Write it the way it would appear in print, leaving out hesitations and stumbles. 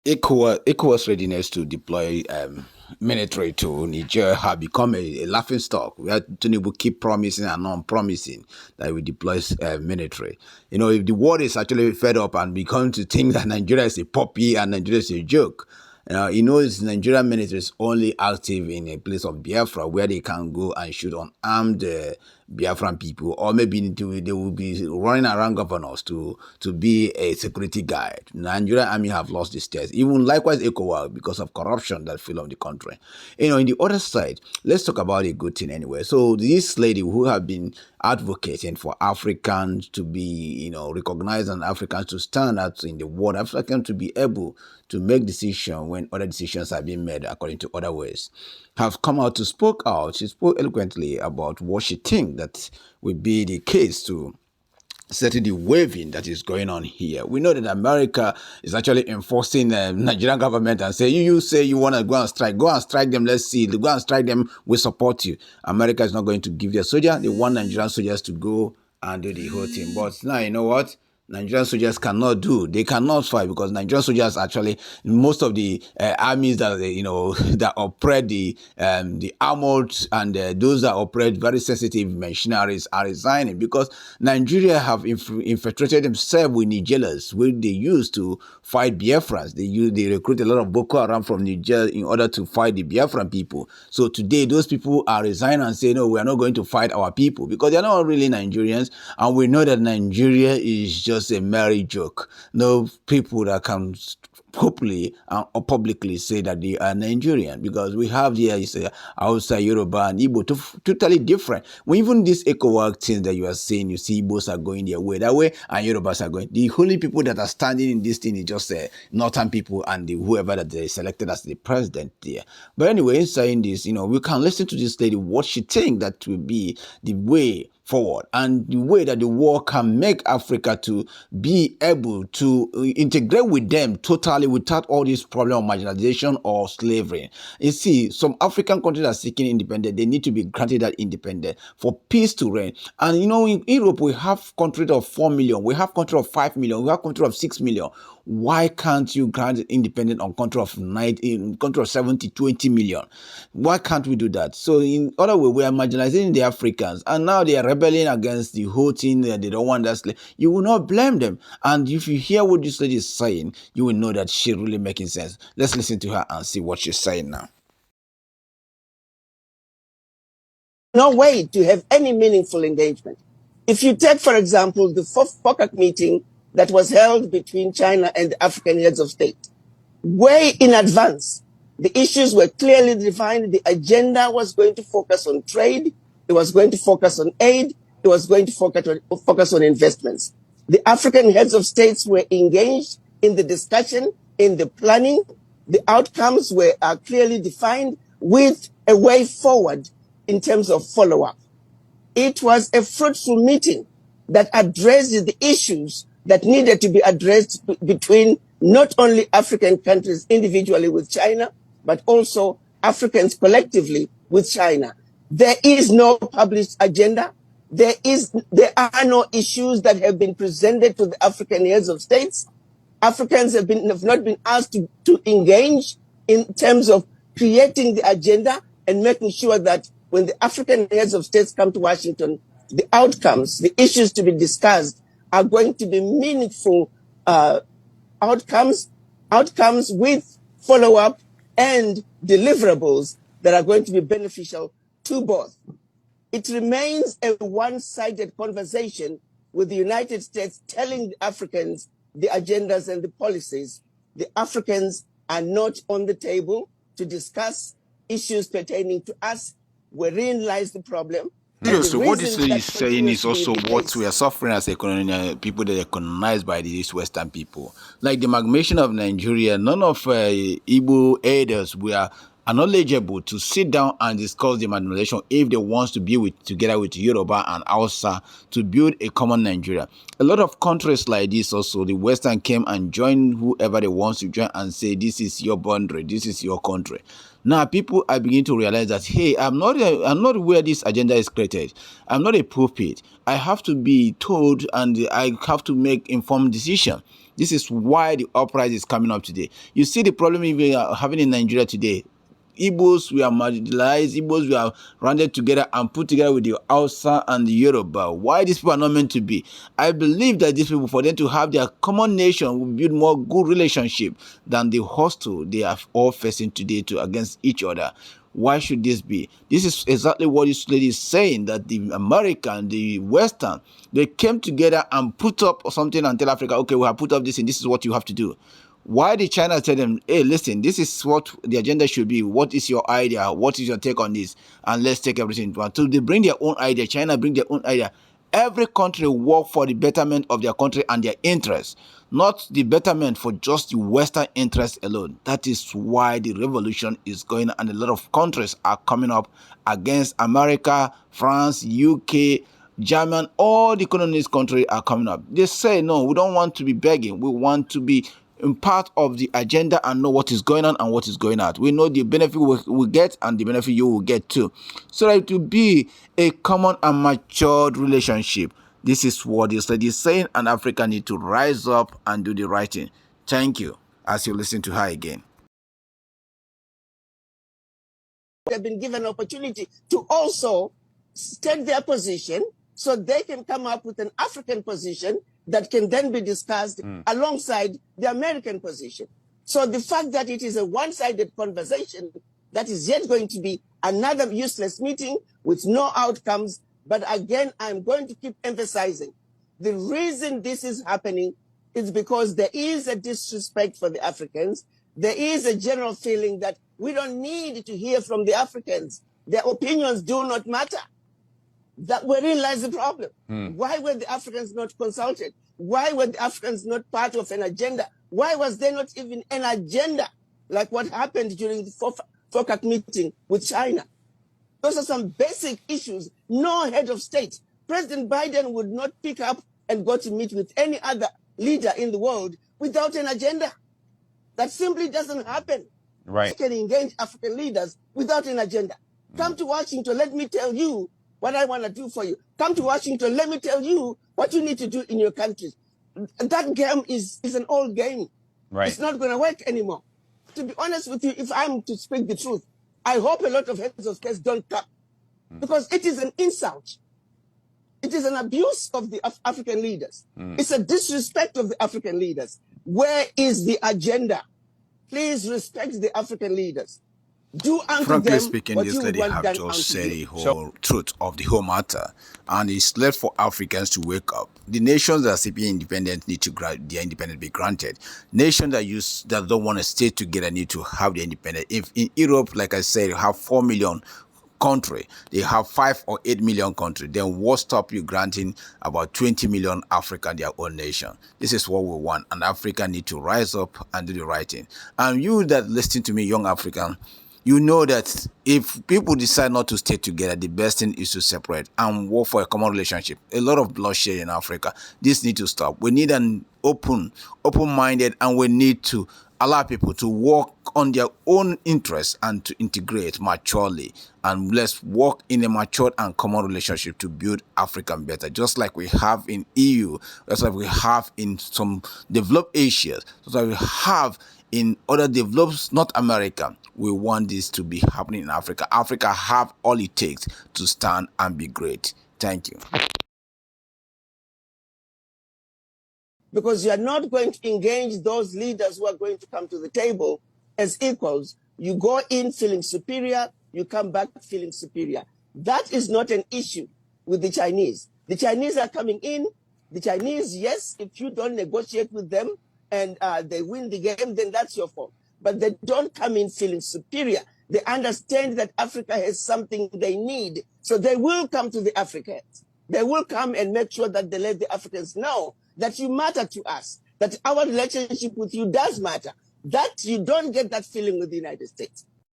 ECOWAS readiness to deploy military to Niger have become a laughing stock. We had Tinubu keep promising and non-promising that we deploy military. If the world is actually fed up and become to think that Nigeria is a puppy and Nigeria is a joke, he knows Nigerian military is only active in a place of Biafra where they can go and shoot unarmed Biafran people, or maybe they will be running around governors to be a security guide. Nigerian army have lost this test. Even likewise ECOWAS because of corruption that filled up the country. In the other side, let's talk about a good thing anyway. So this lady who have been advocating for Africans to be, recognized and Africans to stand out in the world, Africans to be able to make decisions when other decisions are being made according to other ways, have come out to spoke out. She spoke eloquently about what she thinks that will be the case to setting the waving that is going on here. We know that America is actually enforcing the Nigerian government and say, you say you want to go and strike them, let's see, go and strike them, we support you. America is not going to give their soldier. They want Nigerian soldiers to go and do the whole thing. But now, you know what? Nigerian soldiers they cannot fight because Nigerian soldiers actually, most of the armies that that operate the armored and those that operate very sensitive machineries are resigning because Nigeria have infiltrated themselves with Nigerians, which they use to fight Biafrans. They recruit a lot of Boko Haram from Niger in order to fight the Biafran people. So today those people are resigning and say, no, we are not going to fight our people because they are not really Nigerians, and we know that Nigeria is just a merry joke. No people that can openly and publicly say that they are Nigerian because we have here is outside Yoruba and Igbo totally different. When even this ECOWAS things that you are saying, you see Igbos are going their way that way and Yorubas are going. The only people that are standing in this thing is just northern people and whoever that they selected as the president there. But anyway, saying this, we can listen to this lady what she think that will be the way forward and the way that the world can make Africa to be able to integrate with them totally without all this problem of marginalization or slavery. You see, some African countries are seeking independence. They need to be granted that independence for peace to reign. And in Europe, we have countries of 4 million. We have countries of 5 million. We have countries of 6 million. Why can't you grant independence on country of 70, 20 million? Why can't we do that? So in other words, we are marginalizing the Africans and now they are rebelling against the whole thing that they don't want us. You will not blame them. And if you hear what this lady is saying, you will know that she's really making sense. Let's listen to her and see what she's saying now. No way to have any meaningful engagement. If you take, for example, the fourth POCAC meeting that was held between China and the African heads of state, way in advance, the issues were clearly defined. The agenda was going to focus on trade. It was going to focus on aid. It was going to focus on investments. The African heads of states were engaged in the discussion, in the planning. The outcomes were clearly defined with a way forward in terms of follow-up. It was a fruitful meeting that addressed the issues that needed to be addressed between not only African countries individually with China, but also Africans collectively with China. There is no published agenda. There are no issues that have been presented to the African heads of states. Africans have not been asked to engage in terms of creating the agenda and making sure that when the African heads of states come to Washington, the outcomes, the issues to be discussed are going to be meaningful outcomes with follow-up and deliverables that are going to be beneficial to both. It remains a one-sided conversation with the United States telling the Africans the agendas and the policies. The Africans are not on the table to discuss issues pertaining to us, wherein lies the problem. So what this lady is saying is also what we are suffering as people that are colonized by these Western people. Like the amalgamation of Nigeria, none of Igbo elders were knowledgeable to sit down and discuss the marginalization if they want to be together with Yoruba and Hausa to build a common Nigeria. A lot of countries like this also, the Western came and joined whoever they want to join and say, this is your boundary, this is your country. Now people are beginning to realize that, hey, I'm not where this agenda is created. I'm not a puppet. I have to be told and I have to make informed decision. This is why the uprising is coming up today. You see the problem we are having in Nigeria today. Igbos, we are marginalized. Igbos, we are rounded together and put together with the Hausa and the Yoruba. Why these people are not meant to be? I believe that these people, for them to have their common nation, will build more good relationship than the hostile they are all facing today to against each other. Why should this be? This is exactly what this lady is saying, that the American, the Western, they came together and put up something and tell Africa, okay, we have put up this and this is what you have to do. Why did China tell them, hey, listen, this is what the agenda should be. What is your idea? What is your take on this? And let's take everything. Until they bring their own idea, China bring their own idea. Every country work for the betterment of their country and their interests, not the betterment for just the Western interests alone. That is why the revolution is going on, and a lot of countries are coming up against America, France, UK, German, all the colonist countries are coming up. They say, no, we don't want to be begging. We want to be in part of the agenda and know what is going on and what is going out. We know the benefit we get and the benefit you will get too. So that it will be a common and matured relationship. This is what this lady is saying, and Africa need to rise up and do the right thing. Thank you. As you listen to her again. They've been given an opportunity to also take their position so they can come up with an African position that can then be discussed alongside the American position. So the fact that it is a one-sided conversation, that is yet going to be another useless meeting with no outcomes. But again, I'm going to keep emphasizing the reason this is happening is because there is a disrespect for the Africans. There is a general feeling that we don't need to hear from the Africans. Their opinions do not matter. That wherein lies the problem. Why were the Africans not consulted? Why were the Africans not part of an agenda? Why was there not even an agenda like what happened during the FOCAC meeting with China? Those are some basic issues. No head of state. President Biden would not pick up and go to meet with any other leader in the world without an agenda. That simply doesn't happen. Right. You can engage African leaders without an agenda. Come to Washington, let me tell you what I want to do for you. Come to Washington, let me tell you what you need to do in your country. That game is an old game. Right. It's not going to work anymore. To be honest with you, if I'm to speak the truth, I hope a lot of heads of states don't come, because it is an insult. It is an abuse of the African leaders. It's a disrespect of the African leaders. Where is the agenda? Please respect the African leaders. Do unto Frankly them speaking, what this you lady want have done just unto said you. the whole truth of the whole matter, and it's left for Africans to wake up. The nations that are seeking independence need to their independence be granted. Nations that don't want to stay together need to have their independence. If in Europe, like I said, you have 4 million country, they have 5 or 8 million country, then what stop you granting about 20 million African their own nation? This is what we want, and Africa need to rise up and do the right thing. And you that listen to me, young African, you know that if people decide not to stay together, the best thing is to separate and work for a common relationship. A lot of bloodshed in Africa. This needs to stop. We need an open-minded, and we need to allow people to work on their own interests and to integrate maturely. And let's work in a matured and common relationship to build Africa better, just like we have in EU, just like we have in some developed Asia, just like we have in other developed North America. We want this to be happening in Africa. Africa have all it takes to stand and be great. Thank you. Because you are not going to engage those leaders who are going to come to the table as equals. You go in feeling superior, you come back feeling superior. That is not an issue with the Chinese. The Chinese are coming in. The Chinese, yes, if you don't negotiate with them and they win the game, then that's your fault. But they don't come in feeling superior. They understand that Africa has something they need. So they will come to the Africans. They will come and make sure that they let the Africans know that you matter to us, that our relationship with you does matter, that you don't get that feeling with the United States.